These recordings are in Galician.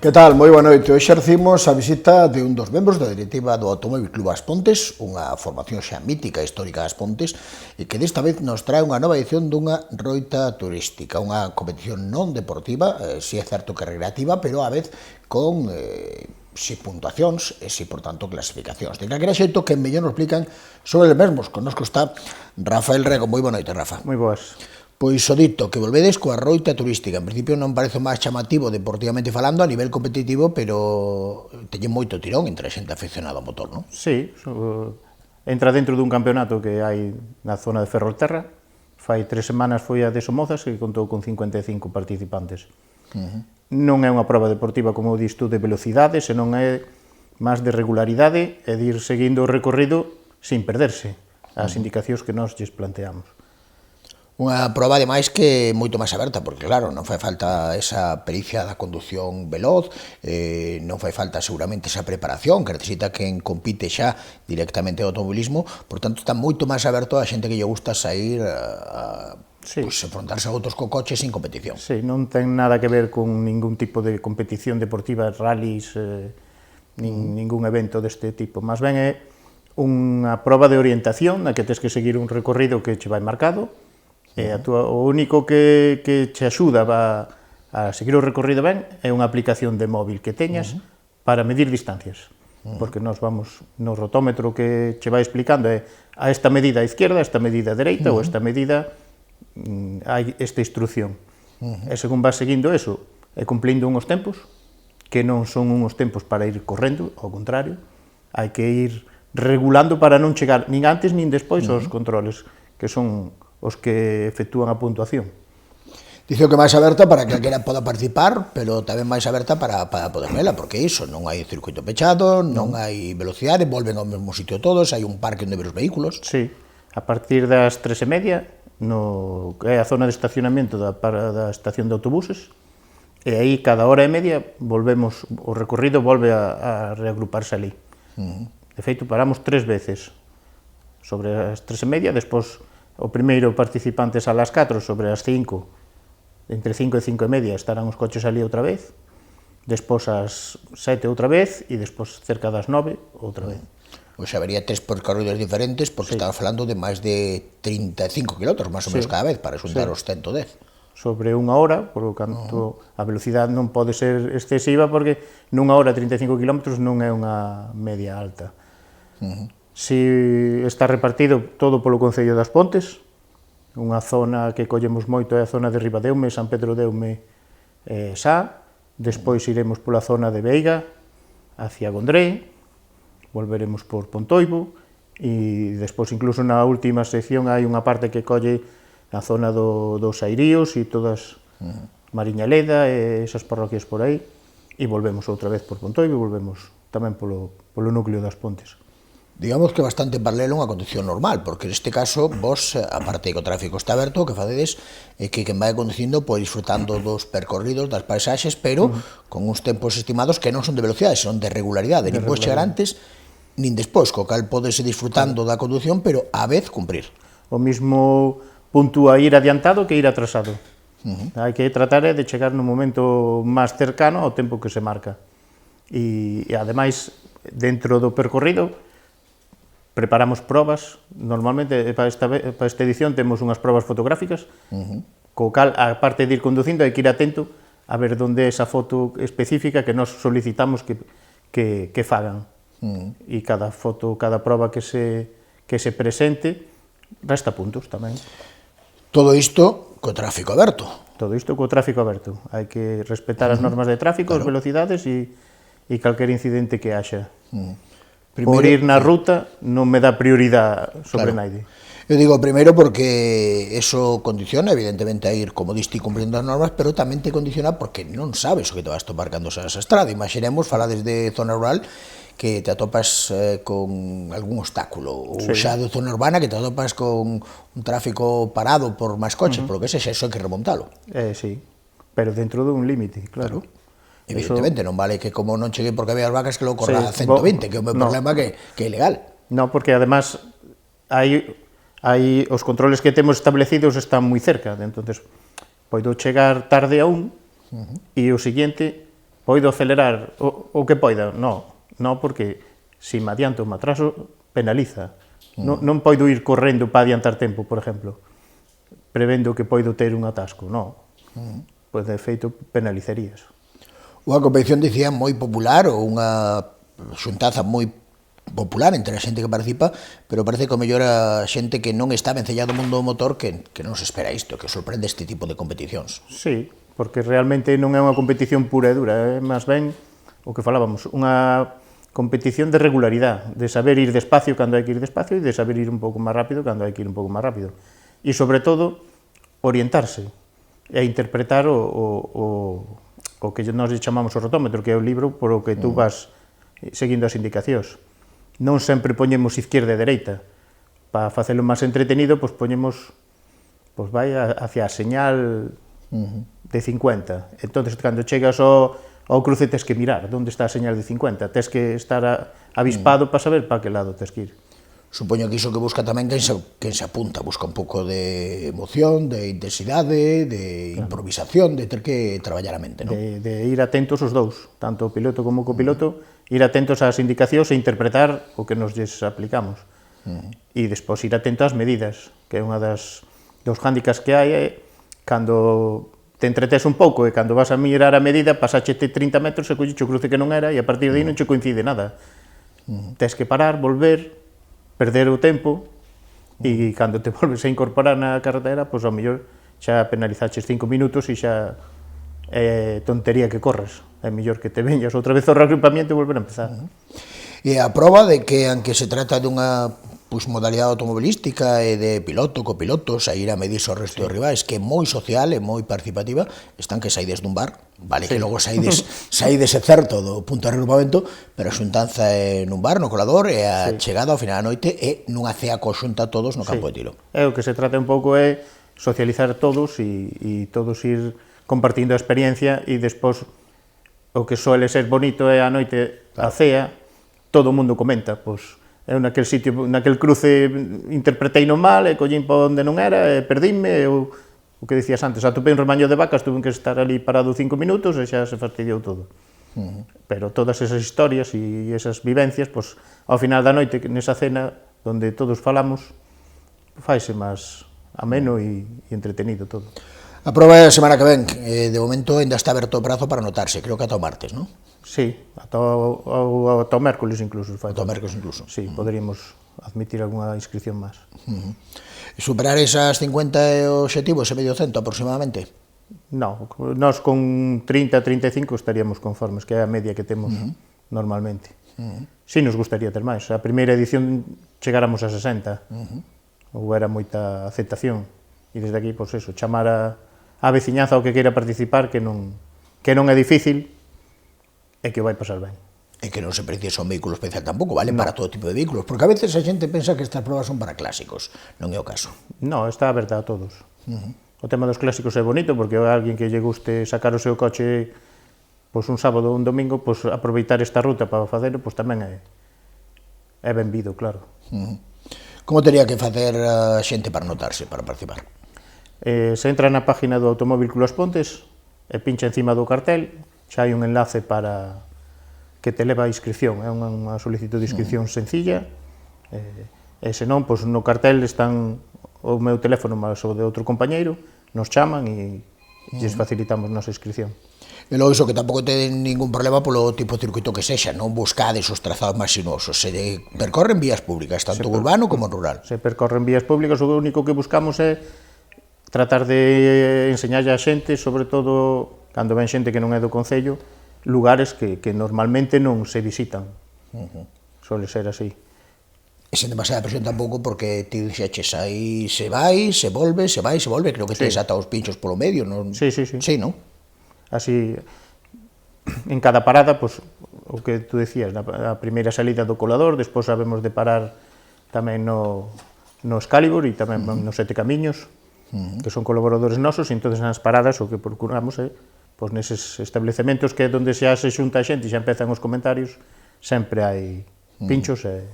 Que tal? Moi boa noite. Hoxe recibimos a visita de un dos membros da directiva do Automóvil Club As Pontes, unha formación xa mítica histórica das Pontes, e que desta vez nos trae unha nova edición dunha roita turística, unha competición non deportiva, si é certo que recreativa, pero á vez con si puntuacións e si, por tanto, clasificacións. De calquera xeito, que mellor nos explican sobre os mesmos. Connosco está Rafael Rego. Moi boa noite, Rafa. Moi boas. Pois o dito, que volvedes coa roita turística. En principio non parece o máis chamativo deportivamente falando a nivel competitivo, pero teñen moito tirón entre a xente aficionada ao motor, non? Sí, entra dentro dun campeonato que hai na zona de Ferrolterra. Fai 3 semanas foi a de Somozas, que contou con 55 participantes. Non é unha prova deportiva, como dis tú, de velocidade, senón é máis de regularidade e de ir seguindo o recorrido sin perderse as indicacións que nós lles planteamos. Unha proba, ademais, que é moito máis aberta, porque, claro, non fai falta esa pericia da conducción veloz, non fai falta, seguramente, esa preparación que necesita quen compite xa directamente ao automobilismo, por tanto, está moito máis aberto a xente que lle gusta sair a enfrontarse a outros co coche sin competición. Sí, non ten nada que ver con ningún tipo de competición deportiva, rallies, ningún evento deste tipo. Más ben é unha proba de orientación na que tens que seguir un recorrido que che vai marcado, e o único que che axuda a seguir o recorrido ben é unha aplicación de móvil que teñas para medir distancias, porque nos vamos no rotómetro que che vai explicando a esta medida a izquierda, a esta medida a dereita, ou esta medida hai esta instrucción. E según vas seguindo eso e cumplindo unhos tempos, que non son unhos tempos para ir correndo, ao contrario, hai que ir regulando para non chegar nin antes nin despois aos controles, que son os que efectúan a puntuación. Dice que máis aberta para que calquera poda participar, pero tamén máis aberta para poder vela, porque iso, non hai circuito pechado, non hai velocidade, volven ao mesmo sitio todos, hai un parque onde ver os vehículos. Sí, a partir das 3:30, que é a zona de estacionamento da estación de autobuses, e aí cada hora e media volvemos, o recorrido volve a reagruparse ali. De feito, paramos 3 veces, sobre as 3:30, despois o primeiro participantes a las 4, sobre as 5, entre 5 e 5:30 estarán os coches ali outra vez, despois as 7 outra vez, e despois cerca das 9 outra vez. O xa habería 3 percorridos diferentes, porque estaba falando de máis de 35 km, máis ou menos cada vez, para xuntar os 110. Sobre unha hora, por lo canto a velocidade non pode ser excesiva, porque nunha hora 35 km non é unha media alta. Si está repartido todo polo Concello das Pontes, unha zona que collemos moito é a zona de Ribadeume, San Pedro Deume e Sá, despois iremos pola zona de Veiga, hacia Gondré, volveremos por Pontoibo, e despois incluso na última sección hai unha parte que colle na zona dos Airíos e todas Mariñaleda e esas parroquias por aí, e volvemos outra vez por Pontoibo, e volvemos tamén polo núcleo das Pontes. Digamos que bastante paralelo a unha conducción normal, porque neste caso vos, aparte de que o tráfico está aberto, o que facedes é que quen vai conducindo pode disfrutando dos percorridos, das paisaxes, pero con uns tempos estimados que non son de velocidade, son de regularidade, nin podes chegar antes nin despois, co cal podes ir disfrutando da conducción, pero á vez cumprir. O mismo puntúa ir adiantado que ir atrasado. Hai que tratar de chegar no momento máis cercano ao tempo que se marca. E ademais, dentro do percorrido, preparamos probas. Normalmente, para esta edición, temos unhas probas fotográficas, co cal, a parte de ir conducindo, hai que ir atento a ver onde é esa foto específica que nos solicitamos que fagan. E cada foto, cada proba que se presente, resta puntos tamén. Todo isto co tráfico aberto. Todo isto co tráfico aberto. Hai que respetar as normas de tráfico, as velocidades e calquer incidente que haxa. Por ir na ruta non me dá prioridade sobre naide. Eu digo primeiro porque eso condiciona, evidentemente, a ir, como diste, cumprindo as normas, pero tamén te condiciona porque non sabes o que te vas topar cando seas a estrada. Imaginemos, falar desde zona rural, que te atopas con algún obstáculo, ou xa de zona urbana que te atopas con un tráfico parado por máis coches, por lo que sexa, eso hai que remontalo. Sí, pero dentro dun límite, claro. Evidentemente, non vale que como non cheguei porque había as vacas que lo corra a 120, que é o meu problema que é ilegal. Non, porque además os controles que temos establecidos están moi cerca, entonces podo chegar tarde a un e o seguinte Poido acelerar o que poida? Non, porque se me adianto ou me atraso, penaliza. Non poido ir correndo para adiantar tempo, por exemplo, prevendo que poido ter un atasco, non. Pois, de feito, penalizarías. Unha competición, dicía, moi popular, ou unha xuntaza moi popular entre a xente que participa, pero parece que o mellor a xente que non está vencellado ao mundo do motor que non se espera isto, que sorprende este tipo de competicións. Sí, porque realmente non é unha competición pura e dura, é máis ben o que falábamos, unha competición de regularidade, de saber ir despacio cando hai que ir despacio e de saber ir un pouco máis rápido cando hai que ir un pouco máis rápido. E, sobre todo, orientarse e interpretar o que nós chamamos o rotómetro, que é o libro por o que tú vas seguindo as indicacións. Non sempre poñemos izquierda e dereita. Para facelo máis entretenido, pois poñemos, pois vai hacia a señal de 50. Entonces, cando chegas ao cruce, tes que mirar onde está a señal de 50. Tes que estar avispado para saber para que lado tes que ir. Supoño que iso que busca tamén quen se apunta, busca un pouco de emoción, de intensidade, de improvisación, de ter que traballar a mente, non? De ir atentos os dous, tanto o piloto como o copiloto, ir atentos ás indicacións e interpretar o que nos lles aplicamos. E despois ir atento ás medidas, que é unha dos hándicaps que hai, é cando te entretes un pouco e cando vas a mirar a medida, pasáchete 30 metros e colliche o cruce que non era e a partir de aí non che coincide nada. Tes que parar, volver, perder o tempo e cando te volves a incorporar na carretera, pois ao mellor xa penalizaches 5 minutos e xa é tontería que corres. É mellor que te veñas outra vez ao reagrupamiento e volver a empezar. E a proba de que, aunque se trata dunha modalidade automobilística e de piloto, copiloto, sair a medirse ao resto dos rivais, que é moi social e moi participativa, están que saides dun bar, vale, que logo saides é certo do punto de reagrupamento, pero a xuntanza é nun bar, no colador, e a chegada ao final da noite é nunha cea conxunta todos no campo de tiro. É o que se trata un pouco é socializar todos e todos ir compartindo a experiencia e despois o que suele ser bonito é a noite a cea, todo o mundo comenta, pois eu naquel sitio, naquel cruce interpreteino mal e collín para onde non era e perdíme, o que dicías antes, atopei un remaño de vacas, tuve que estar ali parado 5 minutos e xa se fastidiou todo. Pero todas esas historias e esas vivencias, pois ao final da noite, nesa cena onde todos falamos, faise máis ameno e entretenido todo. A proba é a semana que ven, de momento ainda está aberto o prazo para anotarse, creo que ata o martes, non? Sí, ata o mércoles incluso. Ata o mércoles incluso. Sí, poderíamos admitir algunha inscripción máis. Superar esas 50 obxectivos e medio cento aproximadamente? Non, nós con 30-35 estaríamos conformes, que é a media que temos normalmente. Sí, nos gustaría ter máis. A primeira edición chegáramos a 60, houbera moita aceptación, e desde aquí, pois eso, chamar a veciñanza ao que queira participar, que non é difícil e que vai pasar ben. E que non se precisa un vehículo especial tampouco, vale para todo tipo de vehículos, porque a veces a xente pensa que estas probas son para clásicos, non é o caso. Non, está aberta a todos. O tema dos clásicos é bonito, porque a alguén que lle guste sacar o seu coche pois un sábado ou un domingo, pois aproveitar esta ruta para facelo, pois tamén é benvido, claro. Como teria que facer a xente para anotarse, para participar? Se entra na página do Automóvil Club As Pontes e pincha encima do cartel, xa hai un enlace para que te leva a inscripción, é unha solicitud de inscripción sencilla, e senón, pois no cartel están o meu teléfono máis o de outro compañeiro, nos chaman e lles facilitamos nosa inscripción. E logo iso que tampouco ten ningún problema polo tipo de circuito que sexa, non buscades os trazados máis sinuosos, se percorren vías públicas, tanto urbano como rural. Se percorren vías públicas, o único que buscamos é tratar de enseñarlle a xente, sobre todo cando ven xente que non é do Concello, lugares que normalmente non se visitan. Suele ser así. E sen demasiada presión tampouco, porque ti dixeches aí se vai, se volve, se vai, se volve, creo que tes ata os pinchos polo medio, non? Sí. Sí, non? Así, en cada parada, pois, o que tú decías, a primeira salida do colador, despois sabemos de parar tamén no Excalibur e tamén nos Sete Camiños, que son colaboradores nosos, e entón nas paradas o que procuramos é, pois neses establecementos que é onde xa se xunta a xente e xa empezan os comentarios, sempre hai pinchos e...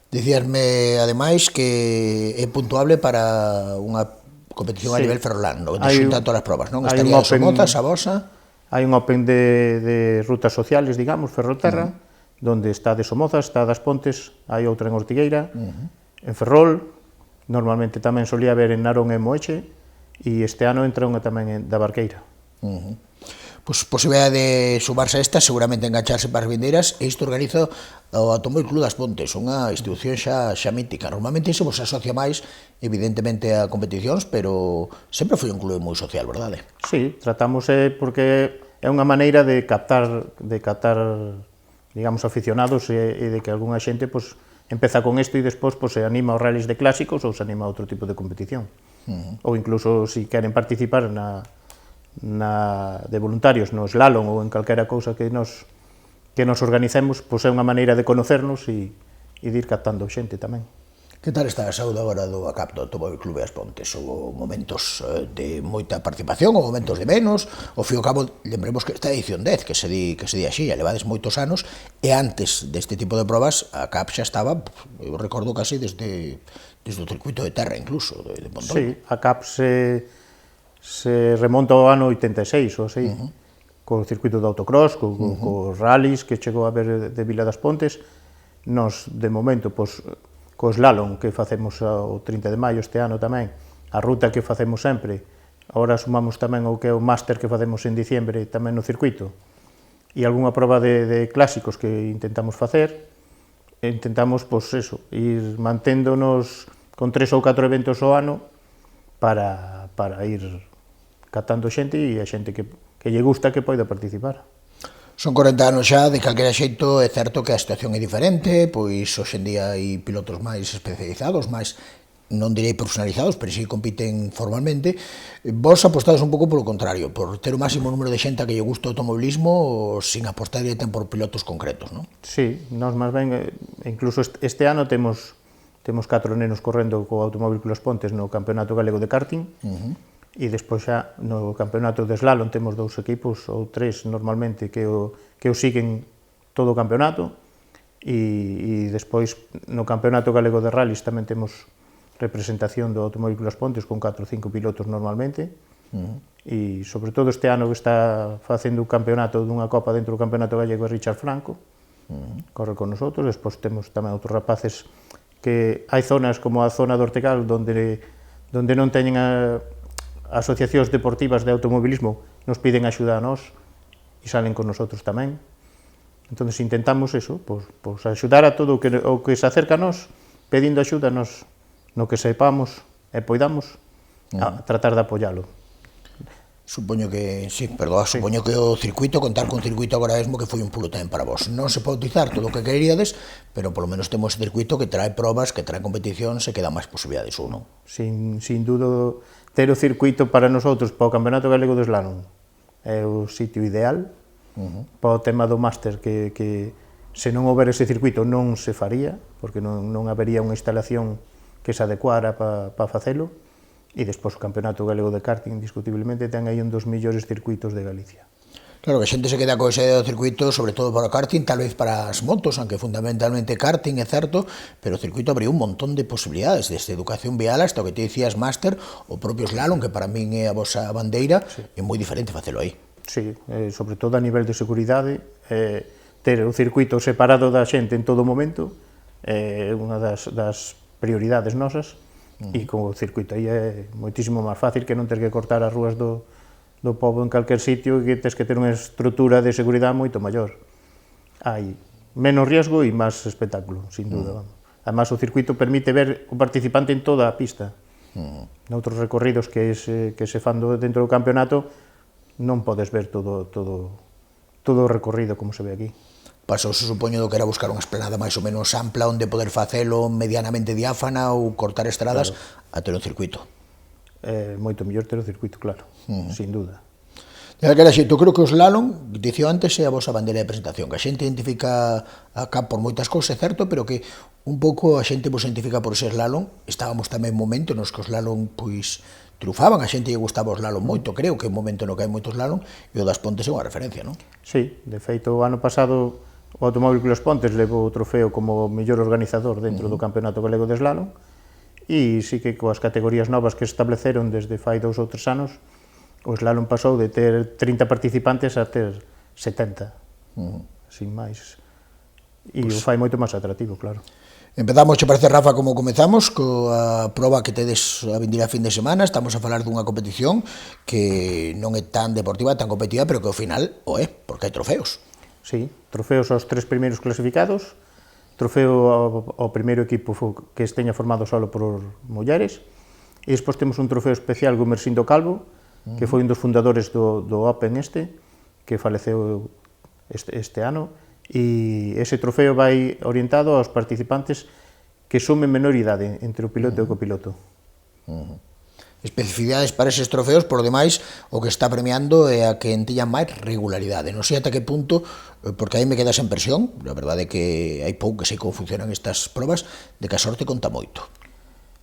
Dicíasme, ademais, que é puntuable para unha competición a nivel ferrolán, onde xuntan todas as probas, non? Estaría a Somotas, a vosa... Hai un Open de rutas sociales, digamos, Ferrolterra, donde está de Somozas, está das Pontes, hai outra en Ortigueira, en Ferrol, normalmente tamén solía haber en Narón e Moeche, e este ano entra unha tamén da Barqueira. Pois posibilidade de sumarse a esta, seguramente engancharse para as vindeiras, e isto organiza o Automóvil Club das Pontes, unha institución xa mítica. Normalmente iso vos asocia máis, evidentemente, a competicións, pero sempre foi un club moi social, verdade? Sí, tratamos porque é unha maneira de captar digamos, aficionados e de que algunha xente pues, empeza con isto e despois pues, se anima aos rallies de clásicos ou se anima a outro tipo de competición. Ou incluso se queren participar de voluntarios no slalom ou en calquera cousa que nos organicemos, pois é unha maneira de conocernos e de ir captando xente tamén. Que tal está a saúde agora do ACAP, do Automóvil Club das Pontes? Houve momentos de moita participación ou momentos de menos? Ao fin e ao cabo, lembremos que esta edición 10, que se di así, ya levades moitos anos, e antes deste tipo de probas, a ACAP xa estaba, eu recordo casi desde o circuito de terra incluso, de Pontón. Sí, a ACAP se remonta ao ano 86 ou así, co circuito de autocross, cos rallies que chegou a ver de Vila das Pontes. Nos, de momento, pois, co slalom que facemos o 30 de maio este ano tamén, a ruta que facemos sempre, agora sumamos tamén o que é o máster que facemos en diciembre tamén no circuito, e algunha proba de clásicos que intentamos facer, intentamos, pois, eso, ir manténdonos con 3 ou 4 eventos ao ano para ir catando xente e a xente que lle gusta que poida participar. Son 40 anos xa, de calquera xeito, é certo que a situación é diferente, pois hoxe en día hai pilotos máis especializados, máis, non direi profesionalizados, pero si compiten formalmente. Vos apostades un pouco polo contrario, por ter o máximo número de xente a que lle gusta o automobilismo, sin apostar directamente por pilotos concretos, non? Sí, nós máis ben, incluso este ano temos 4 nenos correndo co Automóvil Club das Pontes no Campeonato Galego de Karting, e despois xa no campeonato de slalom temos 2 equipos ou 3 normalmente que o siguen todo o campeonato, e despois no campeonato galego de rallies tamén temos representación do Automóvil Club das Pontes con 4 ou 5 pilotos normalmente, e sobre todo este ano que está facendo un campeonato dunha copa dentro do campeonato gallego é Richard Franco, corre con nosotros. Despois temos tamén outros rapaces que hai zonas como a zona do Ortegal donde non teñen asociacións deportivas de automobilismo, nos piden axuda a nós e salen con nosotros tamén. Entón intentamos eso, pois axudar a todo o que se acerca a nós, pedindo axuda nos no que sepamos e poidamos a tratar de apoialo. Supoño que, sí, perdón, supoño que o circuito, contar con circuito agora mesmo que foi un pulo tamén para vos. Non se pode utilizar todo o que queríades, pero polo menos temos ese circuito que trae probas, que trae competicións e que dá máis posibilidades, ou non? Sin dúdo, ter o circuito para nosotros, para o Campeonato Galego de Slalom, é o sitio ideal, para o tema do máster, que se non houber ese circuito non se faría, porque non habería unha instalación que se adecuara para facelo, e despois o Campeonato Galego de Karting, indiscutiblemente, ten aí un dos millores circuitos de Galicia. Claro, que a xente se queda con esa idea do circuito, sobre todo para o karting, tal vez para as motos, aunque fundamentalmente karting, é certo, pero o circuito abriu un montón de posibilidades, desde educación vial hasta o que te dicías máster, o propio slalom, que para min é a vosa bandeira, é moi diferente facelo aí. Sí, sobre todo a nivel de seguridade, ter o circuito separado da xente en todo momento é unha das prioridades nosas, e con o circuito aí é moitísimo máis fácil que non ter que cortar as rúas do pobo en calquer sitio, e que tens que ter unha estrutura de seguridade moito maior. Hai menos riesgo e máis espectáculo, sin dúda. Además, o circuito permite ver o participante en toda a pista. Noutros recorridos que se fan dentro do campeonato non podes ver todo o recorrido como se ve aquí. Pasouse, supoño, do que era buscar unha esplanada máis ou menos ampla onde poder facelo medianamente diáfana ou cortar estradas, a ter un circuito. Moito mellor ter o circuito, claro, sin dúda. De calquera xeito, creo que o slalom, dicía antes, é a vosa bandeira de presentación, que a xente identifica a CAP por moitas cousas, é certo, pero que un pouco a xente vos identifica por ese slalom. Estábamos tamén en momento nos que o slalom, pois, triunfaban, a xente lle gustaba o slalom moito, creo que é un momento no que hai moito slalom, e o das Pontes é unha referencia, non? Sí, de feito, o ano pasado o Automóvil Club das Pontes levou o trofeo como mellor organizador dentro do Campeonato Galego de Slalom, e sí que coas categorías novas que se estableceron desde fai 2 ou 3 anos, O slalom pasou de ter 30 participantes a ter 70, sin máis. E o fai moito máis atractivo, claro. Empezamos, che parece, Rafa, como comezamos, coa proba que tedes a vindir a fin de semana. Estamos a falar dunha competición que non é tan deportiva, tan competitiva, pero que ao final o é, porque hai trofeos. Sí, trofeos aos 3 primeiros clasificados, trofeo ao primeiro equipo que esteña formado solo por mulleres, e despois temos un trofeo especial Gumersindo Calvo, que foi un dos fundadores do Open que faleceu este ano, e ese trofeo vai orientado aos participantes que sumen menor idade entre o piloto e o copiloto. Especificidades para eses trofeos, por demais, o que está premiando é a que teña máis regularidade. Non sei ata que punto, porque aí me queda esa impresión, a verdade é que hai pouco que sei como funcionan estas probas, de que a sorte conta moito.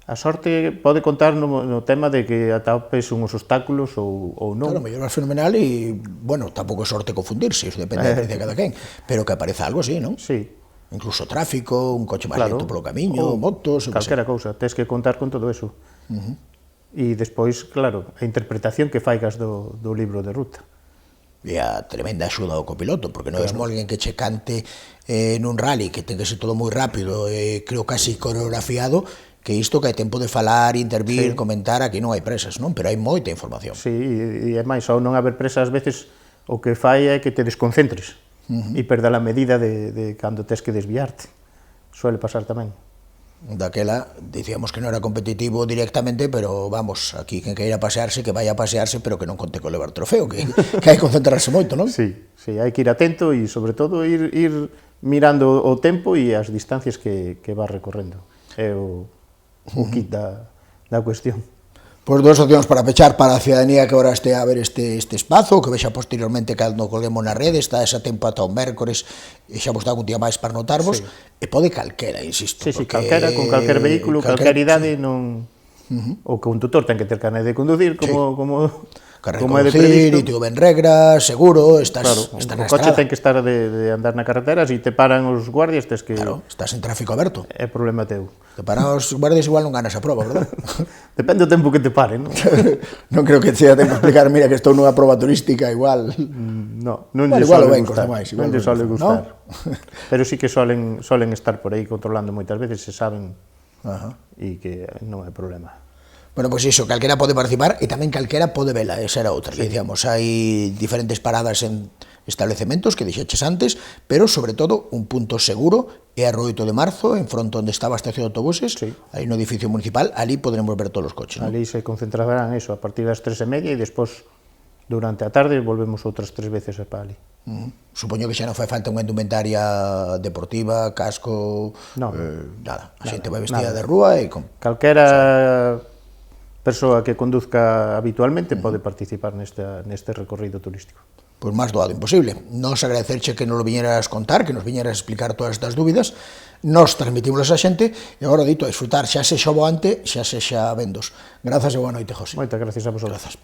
A sorte pode contar no tema de que atopes unhos obstáculos ou non. Claro, mellor vas fenomenal e, bueno, tampouco é sorte confundirse, iso depende de cada quen, pero que apareza algo así, non? Sí. Incluso tráfico, un coche máis lento polo camiño, motos... Calquera cousa, tens que contar con todo eso. E despois, claro, a interpretación que faigas do libro de ruta. E a tremenda axuda do copiloto, porque non é mesmo alguén que che cante nun rally, que ten que ser todo moi rápido, creo casi coreografiado, que isto que hai tempo de falar, intervir, comentar, aquí non hai presas, non? Pero hai moita información. Sí, e é máis, ao non haber presas, ás veces, o que fai é que te desconcentres e perda a medida de cando tes que desviarte. Suele pasar tamén. Daquela, dicíamos que non era competitivo directamente, pero vamos, aquí quen queira pasearse, que vaya a pasearse, pero que non conte con levar trofeo, que hai que concentrarse moito, non? Sí, hai que ir atento e, sobre todo, ir mirando o tempo e as distancias que vas recorrendo. É o kit da cuestión. Pois dúas opcións para pechar para a ciudadanía que agora estea a ver este espazo, que vexa posteriormente cando colguemos na rede, está esa tempo ata o mércores, e xa vos dá un día máis para notarvos, e pode calquera, insisto. Sí, calquera, con calquer vehículo, calquera idade, non... O condutor ten que ter carné de conducir, como é de previsto. E tivo ben regras, seguro, estás na estrada. O coche ten que estar de andar na carretera, se te paran os guardias, tes que... Claro, estás en tráfico aberto. É problema teu. Te paran os guardias, igual non ganas a proba, verdad? Depende do tempo que te paren, non? Non creo que sea tempo explicar, mira, que estou nunha proba turística, igual... Non lle sole gustar. Non lle sole gustar. ¿No? Pero sí que solen estar por aí controlando moitas veces, se saben, e que non hai problema. Bueno, pois iso, calquera pode participar e tamén calquera pode vela, esa era outra. Dicíamos, hai diferentes paradas en establecementos que dixeches antes, pero sobre todo un punto seguro é a Rua 8 de Marzo, en fronte onde estaba a estación de autobuses, aí no edificio municipal, ali podremos ver todos os coches. Ali se concentrarán eso a partir das 3:30 e despois durante a tarde volvemos outras 3 veces para ali. Supoño que xa non fai falta unha indumentaria deportiva, casco, nada. A xente vai vestida de rúa e... Calquera persoa que conduzca habitualmente pode participar neste recorrido turístico. Pois máis doado imposible. Nos agradecerche que nos lo viñeras contar, que nos viñeras explicar todas estas dúbidas, nos transmitimos a xente, e agora dito a disfrutar, xa sexa voante, xa sexa vendos. Grazas e boa noite, José. Moitas gracias a vosotros. Grazas.